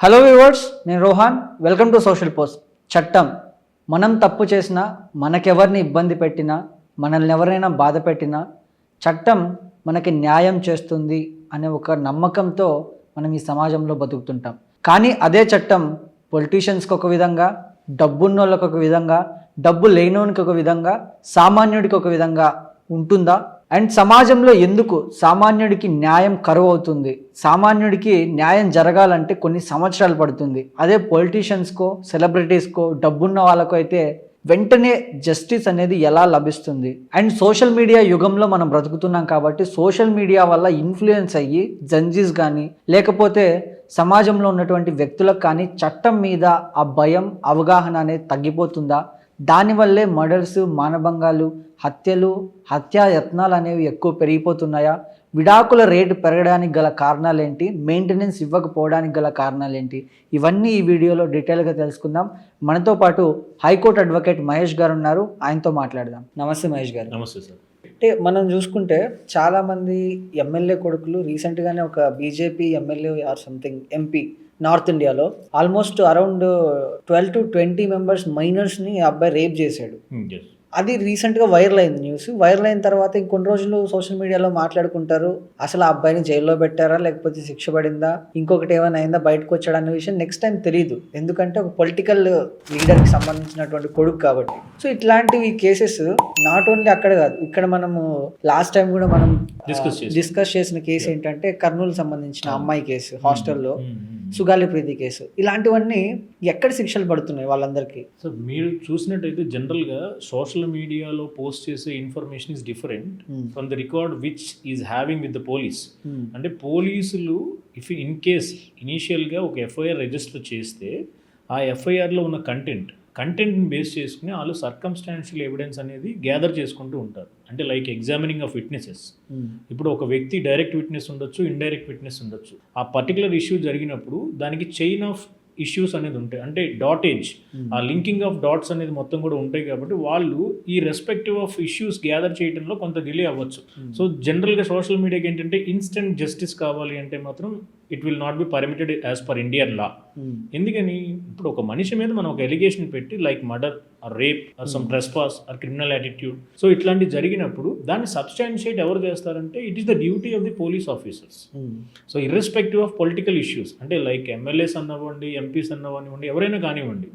Hello viewers, నేను Rohan. Welcome to social post. చట్టం మనం తప్పు చేసినా, మనకెవరిని ఇబ్బంది పెట్టినా, మనల్ని ఎవరైనా బాధ పెట్టినా చట్టం మనకి న్యాయం చేస్తుంది అనే ఒక నమ్మకంతో మనం ఈ సమాజంలో బతుకుతుంటాం. కానీ అదే చట్టం పొలిటీషియన్స్కి ఒక విధంగా, డబ్బున్నోళ్ళకి ఒక విధంగా, డబ్బు లేనోనికి ఒక విధంగా, సామాన్యుడికి ఒక విధంగా ఉంటుందా? అండ్ సమాజంలో ఎందుకు సామాన్యుడికి న్యాయం కరువు అవుతుంది? సామాన్యుడికి న్యాయం జరగాలంటే కొన్ని సంవత్సరాలు పడుతుంది. అదే పొలిటీషియన్స్కో, సెలబ్రిటీస్కో, డబ్బున్న వాళ్ళకో అయితే వెంటనే జస్టిస్ అనేది ఎలా లభిస్తుంది? అండ్ సోషల్ మీడియా యుగంలో మనం బ్రతుకుతున్నాం కాబట్టి సోషల్ మీడియా వల్ల ఇన్ఫ్లుయెన్స్ అయ్యి జడ్జెస్ కానీ లేకపోతే సమాజంలో ఉన్నటువంటి వ్యక్తులకు కానీ చట్టం మీద ఆ భయం, అవగాహన అనేది తగ్గిపోతుందా? దానివల్లే మర్డర్స్, మానభంగాలు, హత్యలు, హత్యాయత్నాలు అనేవి ఎక్కువ పెరిగిపోతున్నాయా? విడాకుల రేటు పెరగడానికి గల కారణాలేంటి? మెయింటెనెన్స్ ఇవ్వకపోవడానికి గల కారణాలేంటి? ఇవన్నీ ఈ వీడియోలో డీటెయిల్గా తెలుసుకుందాం. మనతో పాటు హైకోర్టు అడ్వకేట్ మహేష్ గారు ఉన్నారు, ఆయనతో మాట్లాడదాం. నమస్తే మహేష్ గారు. నమస్తే సార్. అంటే మనం చూసుకుంటే చాలామంది ఎమ్మెల్యే కొడుకులు రీసెంట్గానే ఒక BJP MLA or something MP north ఇండియాలో ఆల్మోస్ట్ అరౌండ్ 12 to 20 మెంబర్స్ మైనర్స్ని అబ్బాయి రేప్ చేశాడు. అది రీసెంట్గా వైరల్ అయింది న్యూస్. వైరల్ అయిన తర్వాత ఇంకొన్ని రోజులు సోషల్ మీడియాలో మాట్లాడుకుంటారు, అసలు ఆ అబ్బాయిని జైల్లో పెట్టారా, లేకపోతే శిక్ష పడిందా, ఇంకొకటి ఏమైనా అయిందా, బయటకు వచ్చాడా అనే విషయం నెక్స్ట్ టైం తెలియదు. ఎందుకంటే ఒక పొలిటికల్ లీడర్కి సంబంధించినటువంటి కొడుకు కాబట్టి. సో ఇట్లాంటివి కేసెస్ నాట్ ఓన్లీ అక్కడ కాదు, ఇక్కడ మనము లాస్ట్ టైం కూడా మనం డిస్కస్ చేసిన కేసు ఏంటంటే కర్నూలు సంబంధించిన అమ్మాయి కేసు, హాస్టల్లో సుగాలి ప్రీతి కేసు. ఇలాంటివన్నీ ఎక్కడ శిక్షలు పడుతున్నాయి వాళ్ళందరికీ? సో మీరు చూసినట్టయితే జనరల్గా సోషల్ మీడియాలో పోస్ట్ చేసే information is different from the record which is having with the police. అంటే పోలీసులు ఇఫ్ ఇన్ కేస్ ఇనీషియల్గా ఒక ఎఫ్ఐఆర్ రిజిస్టర్ చేస్తే ఆ ఎఫ్ఐఆర్లో ఉన్న కంటెంట్ని బేస్ చేసుకుని వాళ్ళు సర్కమ్స్టాన్షియల్ ఎవిడెన్స్ అనేది గ్యాదర్ చేసుకుంటూ ఉంటారు. అంటే లైక్ ఎగ్జామినింగ్ ఆఫ్ విట్నెసెస్. ఇప్పుడు ఒక వ్యక్తి డైరెక్ట్ విట్నెస్ ఉండొచ్చు, ఇండైరెక్ట్ విట్నెస్ ఉండొచ్చు. ఆ పర్టికులర్ ఇష్యూ జరిగినప్పుడు దానికి చైన్ ఆఫ్ ఇష్యూస్ అనేది ఉంటాయి. అంటే డాటేజ్, ఆ లింకింగ్ ఆఫ్ డాట్స్ అనేది మొత్తం కూడా ఉంటాయి. కాబట్టి వాళ్ళు ఈ రెస్పెక్టివ్ ఆఫ్ ఇష్యూస్ గ్యాదర్ చేయడంలో కొంత డిలే అవ్వచ్చు. సో జనరల్గా సోషల్ మీడియాకి ఏంటంటే ఇన్స్టెంట్ జస్టిస్ కావాలి అంటే మాత్రం it will not be permitted as per Indian law. ఎందుకని ఇప్పుడు ఒక మనిషి మీద మనం ఒక ఎలిగేషన్ పెట్టి like murder or rape or some trespass or criminal attitude, so ఇట్లాంటివి జరిగినప్పుడు దాన్ని సబ్స్టాన్షియేట్ ఎవరు చేస్తారంటే it is the duty of the police officers. So irrespective of political issues, అంటే లైక్ ఎమ్మెల్యేస్ అన్నవ్వండి, ఎంపీస్ అన్నవ్వండి, ఎవరైనా కానివ్వండి.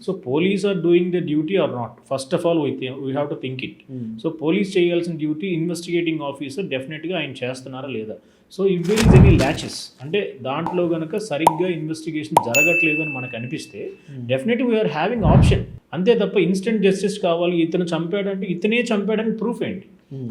So police are doing the duty or not? First of all we have to think it. So police చేయాల్సిన duty investigating officer డెఫినెట్గా ఆయన చేస్తున్నారా లేదా. So if there is any laches, అంటే దాంట్లో కనుక సరిగ్గా ఇన్వెస్టిగేషన్ జరగట్లేదు అని మనకు అనిపిస్తే డెఫినెట్లీ వీఆర్ హ్యావింగ్ ఆప్షన్. అంతే తప్ప ఇన్స్టెంట్ జస్టిస్ కావాలి, ఇతను చంపాడంటే ఇతనే చంపాడని ప్రూఫ్ ఏంటి?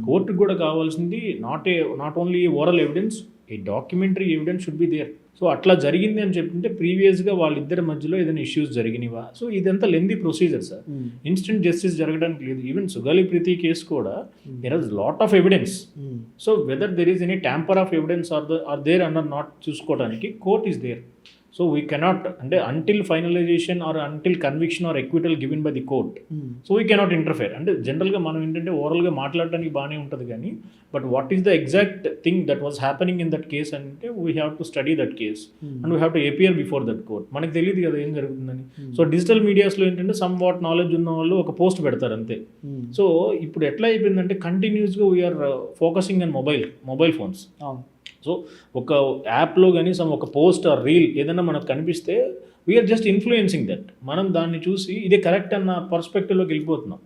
కోర్టుకు కూడా కావాల్సింది not only oral evidence, a documentary evidence should be there. So అట్లా జరిగింది అని చెప్తుంటే ప్రీవియస్గా వాళ్ళిద్దరి మధ్యలో ఏదైనా ఇష్యూస్ జరిగినవా? సో ఇదంతా lengthy procedure sir. Instant justice జరగడానికి లేదు. ఈవెన్ సుగాలి ప్రీతి కేసు కూడా there is lot of evidence. So whether there is any tamper of evidence or there under not చూసుకోవడానికి court is there. So we cannot, అంటే until finalization or until conviction are acquittal given by the court, so we cannot interfere. అంటే జనరల్గా మనం ఏంటంటే ఓవరాల్గా మాట్లాడడానికి బాగానే ఉంటుంది కానీ but what is the exact thing that was happening in that case అంటే we have to study that case and we have to appear before that court. మనకు తెలియదు కదా ఏం జరుగుతుందని. సో డిజిటల్ మీడియాస్లో ఏంటంటే సమ్ వాట్ నాలెడ్జ్ ఉన్న వాళ్ళు ఒక పోస్ట్ పెడతారు అంతే. సో ఇప్పుడు ఎట్లా అయిపోయిందంటే కంటిన్యూస్గా we are focusing on mobile phones. So ఒక యాప్లో కానీ ఒక పోస్ట్ ఆర్ రీల్ ఏదైనా మనకు కనిపిస్తే వీఆర్ జస్ట్ ఇన్ఫ్లుయెన్సింగ్ దట్. మనం దాన్ని చూసి ఇదే కరెక్ట్ అన్న పర్స్పెక్టివ్లోకి వెళ్ళిపోతున్నాం.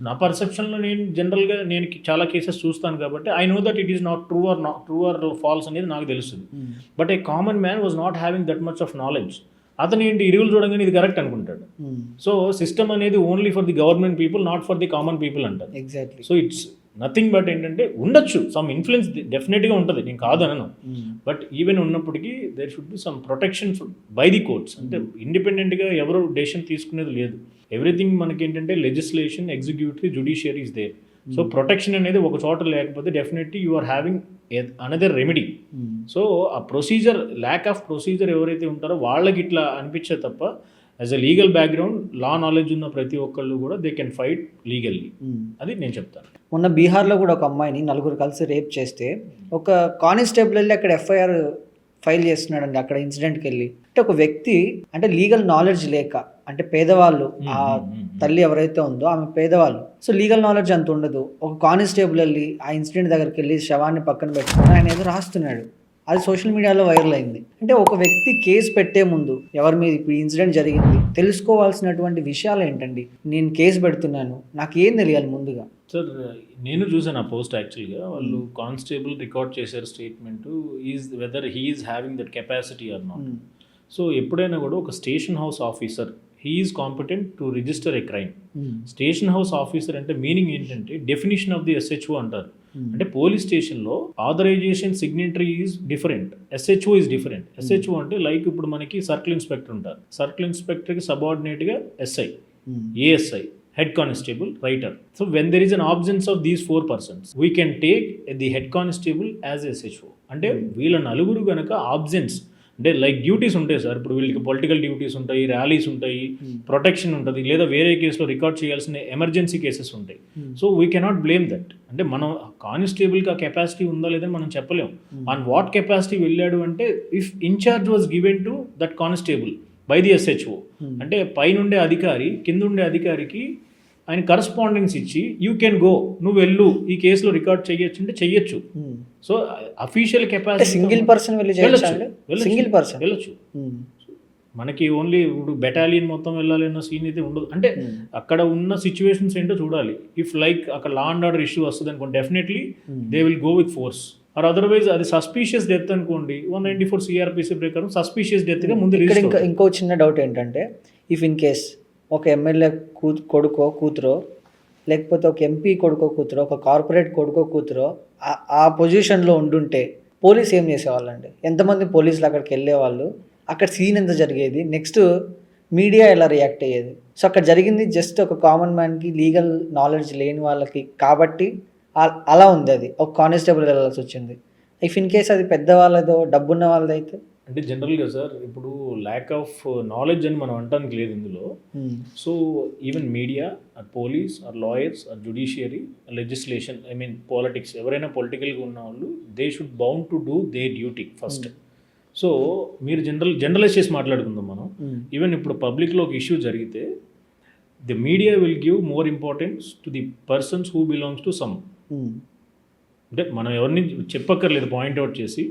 నా పర్సెప్షన్లో నేను జనరల్గా నేను చాలా కేసెస్ చూస్తాను కాబట్టి I know that it is not true or false అనేది నాకు తెలుస్తుంది. But a common man was not having that much of knowledge. అతను ఏంటి ఈ రూల్ చూడగానే ఇది కరెక్ట్ అనుకుంటాడు. సో సిస్టమ్ అనేది only for the government people, not for the common people అంటారు. Exactly. So it's nothing but ఏంటంటే ఉండొచ్చు సమ్ ఇన్ఫ్లుయెన్స్ డెఫినెట్గా ఉంటుంది, నేను కాదనను. బట్ ఈవెన్ ఉన్నప్పటికీ there should be some protection by the courts. అంటే ఇండిపెండెంట్గా ఎవరు డెసిషన్ తీసుకునేది లేదు. ఎవ్రీథింగ్ మనకి ఏంటంటే legislation, executive, judiciary is there. So protection అనేది ఒక చోట లేకపోతే definitely you are having another remedy. So ఆ ప్రొసీజర్, ల్యాక్ ఆఫ్ ప్రొసీజర్ ఎవరైతే ఉంటారో వాళ్ళకి ఇట్లా అనిపించే తప్ప as a legal background, law knowledge ఉన్న ప్రతి ఒక్కళ్ళు కూడా దే కెన్ ఫైట్ లీగల్లీ. అది నేను చెప్తాను. మొన్న బీహార్లో కూడా ఒక అమ్మాయిని 4 కలిసి రేప్ చేస్తే ఒక కానిస్టేబుల్ వెళ్ళి అక్కడ ఎఫ్ఐఆర్ ఫైల్ చేస్తున్నాడండి అక్కడ ఇన్సిడెంట్కి వెళ్ళి. అంటే ఒక వ్యక్తి అంటే లీగల్ నాలెడ్జ్ లేక, అంటే పేదవాళ్ళు, ఆ తల్లి ఎవరైతే ఉందో ఆమె పేదవాళ్ళు, సో లీగల్ నాలెడ్జ్ అంత ఉండదు. ఒక కానిస్టేబుల్ వెళ్ళి ఆ ఇన్సిడెంట్ దగ్గరికి వెళ్ళి శవాన్ని పక్కన పెట్టుకుని ఆయన ఏదో రాస్తున్నాడు, అది సోషల్ మీడియాలో వైరల్ అయింది. అంటే ఒక వ్యక్తి కేసు పెట్టే ముందు ఎవరి మీద ఇప్పుడు ఇన్సిడెంట్ జరిగింది తెలుసుకోవాల్సినటువంటి విషయాలు ఏంటండి? నేను కేసు పెడుతున్నాను, నాకు ఏం తెలియాలి ముందుగా? సార్ నేను చూసాను ఆ పోస్ట్. యాక్చువల్గా వాళ్ళు కానిస్టేబుల్ రికార్డ్ చేశారు statement, is whether he is having that capacity or not. So ఎప్పుడైనా కూడా ఒక station house officer he is competent to register a crime. Station house officer అంటే మీనింగ్ ఏంటంటే డెఫినిషన్ ఆఫ్ ది SHO అంటారు. అంటే police స్టేషన్లో authorization signatory is different, SHO is different. SHO అంటే like ఇప్పుడు మనకి సర్కిల్ ఇన్స్పెక్టర్ ఉంటారు, సర్కిల్ ఇన్స్పెక్టర్కి సబార్డినేట్గా SI, ASI, head constable, writer. So when there is an absence of these 4 persons, we can take the head constable as a SHO. అంటే వీళ్ళ నలుగురు కనుక ఆబ్సెన్స్ అంటే లైక్ డ్యూటీస్ ఉంటాయి సార్. ఇప్పుడు వీళ్ళకి పొలిటికల్ డ్యూటీస్ ఉంటాయి, ర్యాలీస్ ఉంటాయి, ప్రొటెక్షన్ ఉంటుంది, లేదా వేరే కేసులో రికార్డ్ చేయాల్సిన ఎమర్జెన్సీ కేసెస్ ఉంటాయి. So we cannot blame that. అంటే మనం కానిస్టేబుల్కి ఆ కెపాసిటీ ఉందా లేదని మనం చెప్పలేము. ఆన్ వాట్ కెపాసిటీ వెళ్ళాడు అంటే if incharge was given to that constable by the SHO, అంటే పైనుండే అధికారి కింద ఉండే అధికారికి ఆయన కరస్పాండెన్స్ ఇచ్చి యూ కెన్ గో, నువ్వు వెళ్ళు, ఈ కేసులో రికార్డ్ చేయొచ్చు అంటే చెయ్యొచ్చు. So official capacity single person single person వెళ్ళొచ్చు. మనకి ఓన్లీ ఇప్పుడు బెటాలియన్ మొత్తం వెళ్ళాలి అన్న సీన్ అయితే ఉండదు. అంటే అక్కడ ఉన్న సిచ్యువేషన్స్ ఏంటో చూడాలి. ఇఫ్ లైక్ అక్కడ లా అండ్ ఆర్డర్ ఇష్యూ వస్తుంది అనుకోండి, definitely they will go with force. Or otherwise అది సస్పీషియస్ డెత్ అనుకోండి, 194 CRPC ప్రకారం సస్పీషియస్ డెత్గా ముందు. ఇంకో చిన్న డౌట్ ఏంటంటే, ఇఫ్ ఇన్ కేస్ ఒక ఎమ్మెల్యే కొడుకో కూతురో, లేకపోతే ఒక MP కొడుకో కూతురో, ఒక కార్పొరేట్ కొడుకో కూతురో ఆ పొజిషన్లో ఉండుంటే పోలీస్ ఏం చేసేవాళ్ళండి? ఎంతమంది పోలీసులు అక్కడికి వెళ్ళేవాళ్ళు? అక్కడ సీన్ ఎంత జరిగేది? నెక్స్ట్ మీడియా ఎలా రియాక్ట్ అయ్యేది? సో అక్కడ జరిగింది జస్ట్ ఒక కామన్ మ్యాన్కి, లీగల్ నాలెడ్జ్ లేని వాళ్ళకి కాబట్టి అలా ఉంది. అది ఒక కానిస్టేబుల్ వెళ్ళాల్సి వచ్చింది. ఇఫ్ ఇన్ కేస్ అది పెద్దవాళ్ళదో డబ్బున్న వాళ్ళదైతే అంటే జనరల్గా సార్ ఇప్పుడు ల్యాక్ ఆఫ్ నాలెడ్జ్ అని మనం అనడానికి లేదు ఇందులో. So even media, or police, or lawyers, or judiciary, legislation, I mean politics, ఎవరైనా పొలిటికల్గా ఉన్న వాళ్ళు they should bound to do they duty first. So మీరు జనరలైజ్ చేసి మాట్లాడుకుందాం మనం. ఈవెన్ ఇప్పుడు పబ్లిక్లో ఒక ఇష్యూ జరిగితే the media will give more importance to the persons who belongs to some. అంటే మనం ఎవరిని చెప్పక్కర్లేదు, పాయింట్అవుట్ చేసి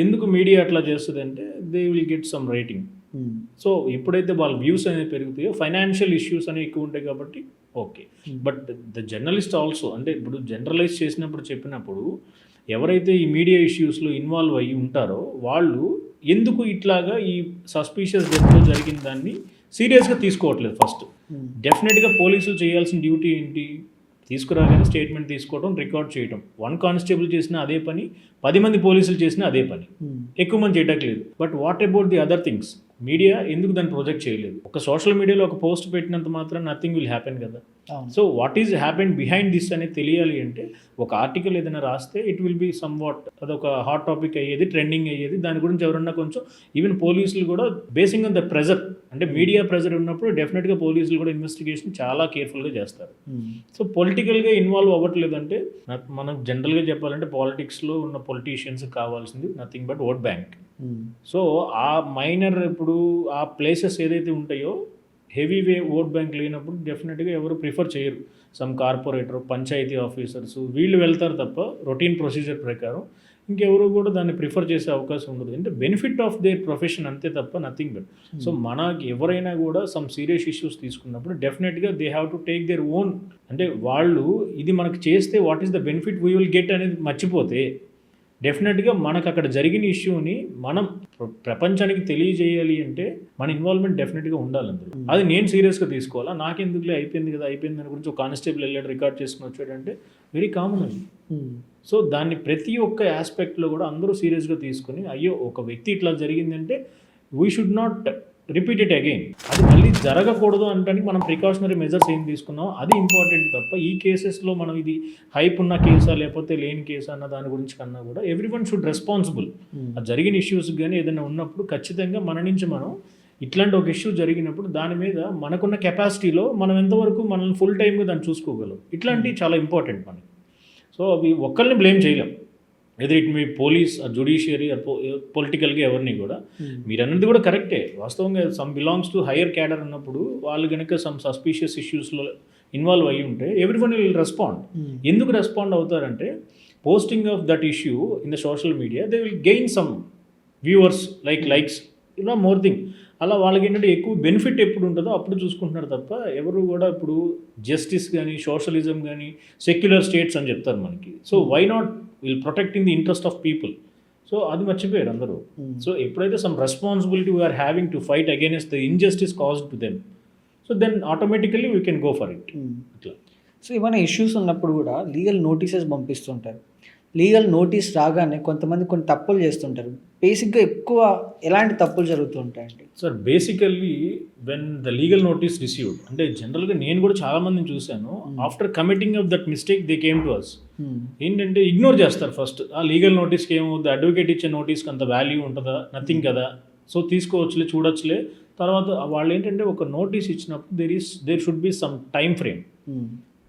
ఎందుకు మీడియా అట్లా చేస్తుంది అంటే they will get some rating. So ఎప్పుడైతే వాళ్ళ వ్యూస్ అనేవి పెరుగుతాయో ఫైనాన్షియల్ ఇష్యూస్ అనేవి ఎక్కువ ఉంటాయి కాబట్టి okay. But the journalist also, అంటే ఇప్పుడు జనరలైజ్ చేసినప్పుడు చెప్పినప్పుడు ఎవరైతే ఈ మీడియా ఇష్యూస్లో ఇన్వాల్వ్ అయ్యి ఉంటారో వాళ్ళు ఎందుకు ఇట్లాగా ఈ సస్పీషియస్ డెత్లో జరిగిన దాన్ని సీరియస్గా తీసుకోవట్లేదు. ఫస్ట్ డెఫినెట్గా పోలీసులు చేయాల్సిన డ్యూటీ ఏంటి? తీసుకురాగానే స్టేట్మెంట్ తీసుకోవడం, రికార్డ్ చేయడం. 1 కానిస్టేబుల్ చేసిన అదే పని, 10 మంది పోలీసులు చేసిన అదే పని, ఎక్కువ మంది చేయట్లేదు. But what about the other things? Media ఎందుకు దాన్ని ప్రొజెక్ట్ చేయలేదు? ఒక సోషల్ మీడియాలో ఒక పోస్ట్ పెట్టినంత మాత్రం నథింగ్ విల్ హ్యాపెన్ కదా. So what is happen behind this అనేది తెలియాలి అంటే ఒక ఆర్టికల్ ఏదైనా రాస్తే it will be some what, అదొక హాట్ టాపిక్ అయ్యేది, ట్రెండింగ్ అయ్యేది. దాని గురించి ఎవరన్నా కొంచెం ఈవెన్ పోలీసులు కూడా బేసింగ్ ఆన్ ద ప్రెజర్, అంటే మీడియా ప్రెజర్ ఉన్నప్పుడు డెఫినెట్గా పోలీసులు కూడా ఇన్వెస్టిగేషన్ చాలా కేర్ఫుల్గా చేస్తారు. సో పొలిటికల్గా ఇన్వాల్వ్ అవ్వట్లేదంటే మనం జనరల్గా చెప్పాలంటే పాలిటిక్స్లో ఉన్న పొలిటీషియన్స్ కావాల్సింది nothing but vote bank. So ఆ మైనర్ ఇప్పుడు ఆ ప్లేసెస్ ఏదైతే ఉంటాయో హెవీ ఓట్ బ్యాంక్ లేనప్పుడు డెఫినెట్గా ఎవరు ప్రిఫర్ చేయరు. సమ్ కార్పొరేటర్, పంచాయతీ ఆఫీసర్స్ వీళ్ళు వెళ్తారు తప్ప రొటీన్ ప్రొసీజర్ ప్రకారం ఇంకెవరు కూడా దాన్ని ప్రిఫర్ చేసే అవకాశం ఉండదు. అంటే బెనిఫిట్ ఆఫ్ దేర్ ప్రొఫెషన్ అంతే తప్ప నథింగ్ బట్. సో మనకి ఎవరైనా కూడా సమ్ సీరియస్ ఇష్యూస్ తీసుకున్నప్పుడు డెఫినెట్గా they have to take their own, అంటే వాళ్ళు ఇది మనకు చేస్తే what is the benefit we will get అనేది మర్చిపోతే డెఫినెట్గా మనకు అక్కడ జరిగిన ఇష్యూని మనం ప్రపంచానికి తెలియజేయాలి అంటే మన ఇన్వాల్వ్మెంట్ డెఫినెట్గా ఉండాలి అందులో. అది నేను సీరియస్గా తీసుకోవాలా, నాకెందుకులే అయిపోయింది కదా, అయిపోయింది దాని గురించి ఒక కానిస్టేబుల్ వెళ్ళాడు రికార్డ్ చేసుకుని వచ్చాడంటే వెరీ కామన్ అది. సో దాన్ని ప్రతి ఒక్క ఆస్పెక్ట్లో కూడా అందరూ సీరియస్గా తీసుకుని అయ్యో ఒక వ్యక్తి ఇట్లా జరిగిందంటే we should not repeat it again. అది మళ్ళీ జరగకూడదు అంటానికి మనం ప్రికాషనరీ మెజర్స్ ఏం తీసుకున్నాం అది ఇంపార్టెంట్ తప్ప ఈ కేసెస్లో మనం ఇది హైప్ ఉన్న కేసా లేకపోతే లేని కేసా అన్న దాని గురించి కన్నా కూడా ఎవ్రీవన్ షుడ్ రెస్పాన్సిబుల్. ఆ జరిగిన ఇష్యూస్ కానీ ఏదైనా ఉన్నప్పుడు ఖచ్చితంగా మన నుంచి మనం ఇట్లాంటి ఒక ఇష్యూ జరిగినప్పుడు దాని మీద మనకున్న కెపాసిటీలో మనం ఎంతవరకు మనల్ని ఫుల్ టైమ్గా దాన్ని చూసుకోగలం, ఇట్లాంటివి చాలా ఇంపార్టెంట్ మనకి. సో అవి ఒక్కరిని బ్లేమ్ చేయలేం. వెదర్ ఇట్ మీ పోలీస్ జుడిషియరీ పొలిటికల్గా ఎవరిని కూడా మీరు అన్నది కూడా కరెక్టే. వాస్తవంగా some belongs to higher cadre అన్నప్పుడు వాళ్ళు కనుక సమ్ సస్పీషియస్ ఇష్యూస్లో ఇన్వాల్వ్ అయ్యి ఉంటే ఎవ్రీ వన్ విల్ రెస్పాండ్. ఎందుకు రెస్పాండ్ అవుతారంటే posting of that issue in the social media they will gain some viewers likes ఇలా మోర్ థింగ్. అలా వాళ్ళకి ఏంటంటే ఎక్కువ బెనిఫిట్ ఎప్పుడు ఉంటుందో అప్పుడు చూసుకుంటున్నారు తప్ప ఎవరు కూడా ఇప్పుడు జస్టిస్ కానీ సోషలిజం కానీ సెక్యులర్ స్టేట్స్ అని చెప్తారు మనకి. So why not will protecting the interest of people. So అది మర్చిపోయారు అందరూ. సో ఎప్పుడైతే some responsibility we are having to fight against the injustice caused to them, so then automatically we can go for it. ఇట్లా so ఏమైనా issues ఉన్నప్పుడు కూడా legal notices పంపిస్తుంటారు. Legal notice రాగానే కొంతమంది కొన్ని తప్పులు చేస్తుంటారు. బేసిక్గా ఎక్కువ ఎలాంటి తప్పులు జరుగుతుంటాయండి? Sir basically when the legal notice received అంటే జనరల్గా నేను కూడా చాలా మందిని చూశాను. After committing of that mistake they came to us. ఏంటంటే ఇగ్నోర్ చేస్తారు ఫస్ట్. ఆ లీగల్ నోటీస్కి ఏమవుతుంది, అడ్వకేట్ ఇచ్చే నోటీస్కి అంత వాల్యూ ఉంటుందా, నథింగ్ కదా, సో తీసుకోవచ్చులే చూడొచ్చులే. తర్వాత వాళ్ళు ఏంటంటే ఒక నోటీస్ ఇచ్చినప్పుడు there should be some time frame.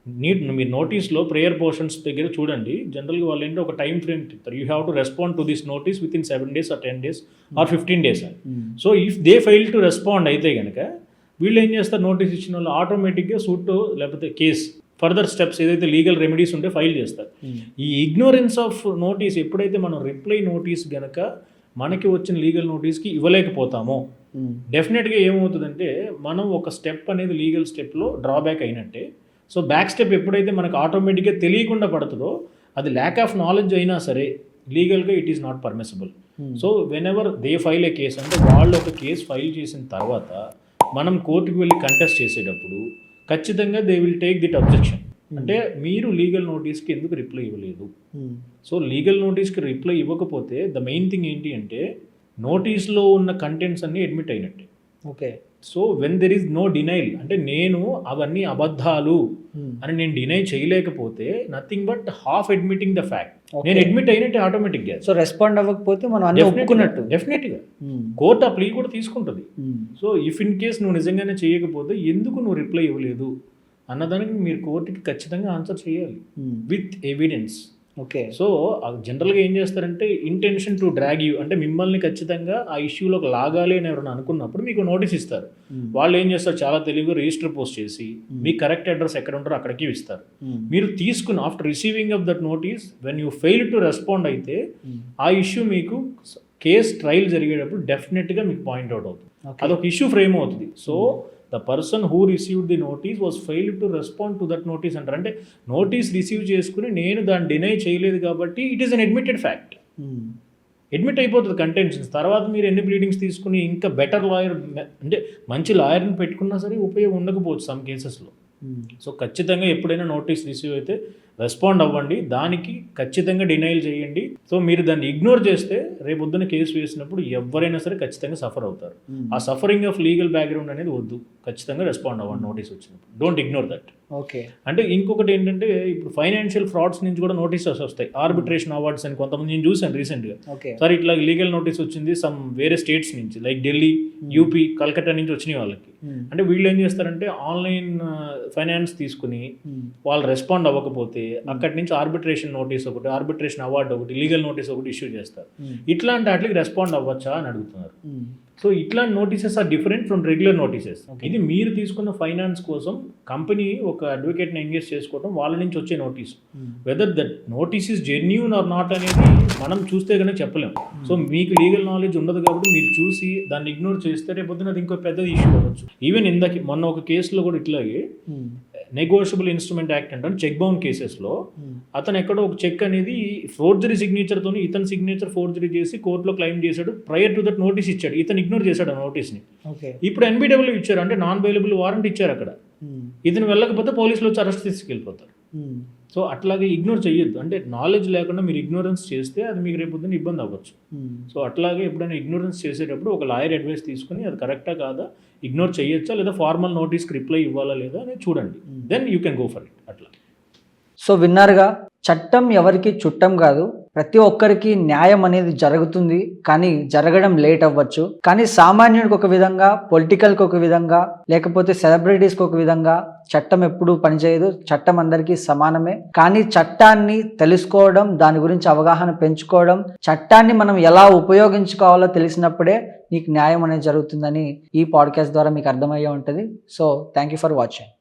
మీరు నోటీస్లో ప్రేయర్ పోర్షన్స్ దగ్గర చూడండి, జనరల్గా వాళ్ళు ఏంటంటే ఒక టైం ఫ్రేమ్ ఇస్తారు. You have to respond to this notice with in 7 days or 10 days or 15 days అని. So if they fail to respond అయితే కనుక వీళ్ళు ఏం చేస్తారు, నోటీస్ ఇచ్చిన వాళ్ళు ఆటోమేటిక్గా సూట్ లేకపోతే కేస్ ఫర్దర్ స్టెప్స్ ఏదైతే లీగల్ రెమెడీస్ ఉంటే ఫైల్ చేస్తారు. ఈ ఇగ్నోరెన్స్ ఆఫ్ నోటీస్ ఎప్పుడైతే మనం రిప్లై నోటీస్ గనక మనకి వచ్చిన లీగల్ నోటీస్కి ఇవ్వలేకపోతామో డెఫినెట్గా ఏమవుతుందంటే మనం ఒక స్టెప్ అనేది లీగల్ స్టెప్లో డ్రాబ్యాక్ అయినట్టే. సో బ్యాక్ స్టెప్ ఎప్పుడైతే మనకు ఆటోమేటిక్గా తెలియకుండా పడుతుందో అది ల్యాక్ ఆఫ్ నాలెడ్జ్ అయినా సరే లీగల్గా it is not permissible. So when ever they file A case అంటే వాళ్ళు ఒక కేసు ఫైల్ చేసిన తర్వాత మనం కోర్టుకు వెళ్ళి కంటెస్ట్ చేసేటప్పుడు ఖచ్చితంగా they will take that objection. అంటే మీరు లీగల్ నోటీస్కి ఎందుకు రిప్లై ఇవ్వలేదు. సో లీగల్ నోటీస్కి రిప్లై ఇవ్వకపోతే ద మెయిన్ థింగ్ ఏంటి అంటే నోటీస్లో ఉన్న కంటెంట్స్ అన్నీ అడ్మిట్ అయినట్టే. Okay. So when there is no denial అంటే నేను అవన్నీ అబద్ధాలు అని నేను డినై చేయలేకపోతే nothing but half admitting the fact. నేను అడ్మిట్ అయినట్టే ఆటోమేటిక్గా. సో రెస్పాండ్ అవ్వకపోతే మనం అన్ని ఒప్పుకున్నట్టు. డెఫినెట్గా కోర్ట్ ఆ ప్లీ కూడా తీసుకుంటుంది. సో ఇఫ్ ఇన్ కేస్ నువ్వు నిజంగానే చేయకపోతే ఎందుకు నువ్వు రిప్లై ఇవ్వలేదు అన్నదానికి మీరు కోర్టుకి ఖచ్చితంగా ఆన్సర్ చేయాలి విత్ ఎవిడెన్స్. ఓకే. సో జనరల్గా ఏం చేస్తారంటే ఇంటెన్షన్ టు డ్రాగ్ యూ అంటే మిమ్మల్ని ఖచ్చితంగా ఆ ఇష్యూలోకి లాగాలి అని ఎవరైనా అనుకున్నప్పుడు మీకు నోటీస్ ఇస్తారు. వాళ్ళు ఏం చేస్తారు, చాలా తెలివిగా రిజిస్టర్ పోస్ట్ చేసి మీ కరెక్ట్ అడ్రస్ ఎక్కడ ఉంటారో అక్కడికి ఇస్తారు. మీరు తీసుకుని after receiving of that notice when you fail to respond అయితే ఆ ఇష్యూ మీకు కేస్ ట్రయల్ జరిగేటప్పుడు డెఫినెట్గా మీకు పాయింట్అవుట్ అవుతుంది. అదొక ఇష్యూ ఫ్రేమ్ అవుతుంది. So the person who received the notice was failed to respond to that notice అంటారు. అంటే నోటీస్ రిసీవ్ చేసుకుని నేను దాన్ని డినై చేయలేదు కాబట్టి it is an admitted fact. Admit అయిపోతుంది కంటెన్షన్స్. తర్వాత మీరు ఎన్ని ప్లీడింగ్స్ తీసుకుని ఇంకా బెటర్ లాయర్ అంటే మంచి లాయర్ని పెట్టుకున్నా సరే ఉపయోగం ఉండకపోవచ్చు సమ్ కేసెస్లో. సో ఖచ్చితంగా ఎప్పుడైనా నోటీస్ రిసీవ్ అయితే రెస్పాండ్ అవ్వండి, దానికి ఖచ్చితంగా డినైల్ చేయండి. సో మీరు దాన్ని ఇగ్నోర్ చేస్తే రేపొద్దున కేసు వేసినప్పుడు ఎవరైనా సరే ఖచ్చితంగా సఫర్ అవుతారు. ఆ సఫరింగ్ ఆఫ్ లీగల్ బ్యాక్గ్రౌండ్ అనేది వద్దు, ఖచ్చితంగా రెస్పాండ్ అవ్వండి నోటీస్ వచ్చినప్పుడు. Don't ignore that. ఓకే. అంటే ఇంకొకటి ఏంటంటే ఇప్పుడు ఫైనాన్షియల్ ఫ్రాడ్స్ నుంచి కూడా నోటీసెస్ వస్తాయి. ఆర్బిట్రేషన్ అవార్డ్స్ అని కొంతమంది నేను చూశాను రీసెంట్గా. సార్ ఇట్లా లీగల్ నోటీస్ వచ్చింది సమ్ వేరే స్టేట్స్ నుంచి లైక్ ఢిల్లీ, యూపీ, కల్కట్టా నుంచి వచ్చినాయి వాళ్ళకి. అంటే వీళ్ళు ఏం చేస్తారంటే ఆన్లైన్ ఫైనాన్స్ తీసుకుని వాళ్ళు రెస్పాండ్ అవ్వకపోతే అక్కడి నుంచి ఆర్బిట్రేషన్ నోటీస్ ఒకటి, ఆర్బిట్రేషన్ అవార్డు ఒకటి, లీగల్ నోటీస్ ఒకటి ఇష్యూ చేస్తారు. ఇట్లాంటి వాటికి రెస్పాండ్ అవ్వచ్చా అని అడుగుతున్నారు. సో ఇట్లాంటి notices are different from regular notices. ఇది మీరు తీసుకున్న ఫైనాన్స్ కోసం కంపెనీ ఒక అడ్వకేట్ని ఎంగేజ్ చేసుకోవడం వాళ్ళ నుంచి వచ్చే notice. Whether that notice is genuine or not అనేది మనం చూస్తే కనుక చెప్పలేము. సో మీకు లీగల్ నాలెడ్జ్ ఉండదు కాబట్టి మీరు చూసి దాన్ని ఇగ్నోర్ చేస్తే రేపొద్దున అది ఇంకో పెద్ద ఇష్యూ అవ్వచ్చు. ఈవెన్ ఇందాక మొన్న ఒక కేసులో కూడా ఇట్లాగే నెగోషియబుల్ ఇన్స్ట్రుమెంట్ యాక్ట్ అంటే చెక్ బౌండ్ కేసెస్లో అతను ఎక్కడో ఒక చెక్ అనేది ఫోర్జరీ సిగ్నేచర్తో ఇతని సిగ్నేచర్ ఫోర్జరీ చేసి కోర్టులో క్లెయిమ్ చేశాడు. ప్రయర్ టు దట్ నోటీస్ ఇచ్చాడు, ఇతను ఇగ్నోర్ చేశాడు ఆ నోటీస్ని. ఇప్పుడు ఎన్బిడబ్ల్యూ ఇచ్చారు అంటే నాన్ బెయిలబుల్ వారెంట్ ఇచ్చారు అక్కడ. ఇతను వెళ్ళకపోతే పోలీసులు వచ్చి అరెస్ట్ తీసుకెళ్ళిపోతారు. సో అట్లాగే ఇగ్నోర్ చేయొద్దు. అంటే నాలెడ్జ్ లేకుండా మీరు ఇగ్నోరెన్స్ చేస్తే అది మీకు రేపొద్దున ఇబ్బంది అవ్వచ్చు. సో అట్లాగే ఎప్పుడైనా ఇగ్నోరెన్స్ చేసేటప్పుడు ఒక లాయర్ అడ్వైస్ తీసుకుని అది కరెక్టా కాదా, ఇగ్నోర్ చేయొచ్చా లేదా ఫార్మల్ నోటీస్కి రిప్లై ఇవ్వాలా లేదా అనేది చూడండి. Then you can go for it. అట్లా. సో విన్నారుగా, చట్టం ఎవరికి చుట్టం కాదు, ప్రతి ఒక్కరికి న్యాయం అనేది జరుగుతుంది, కానీ జరగడం లేట్ అవ్వచ్చు. కానీ సామాన్యుడికి ఒక విధంగా, పొలిటికల్కి ఒక విధంగా, లేకపోతే సెలబ్రిటీస్కి ఒక విధంగా చట్టం ఎప్పుడూ పనిచేయదు. చట్టం అందరికీ సమానమే. కానీ చట్టాన్ని తెలుసుకోవడం, దాని గురించి అవగాహన పెంచుకోవడం, చట్టాన్ని మనం ఎలా ఉపయోగించుకోవాలో తెలిసినప్పుడే నీకు న్యాయం అనేది జరుగుతుందని ఈ పాడ్కాస్ట్ ద్వారా మీకు అర్థమయ్యే ఉంటుంది. So thank you for watching.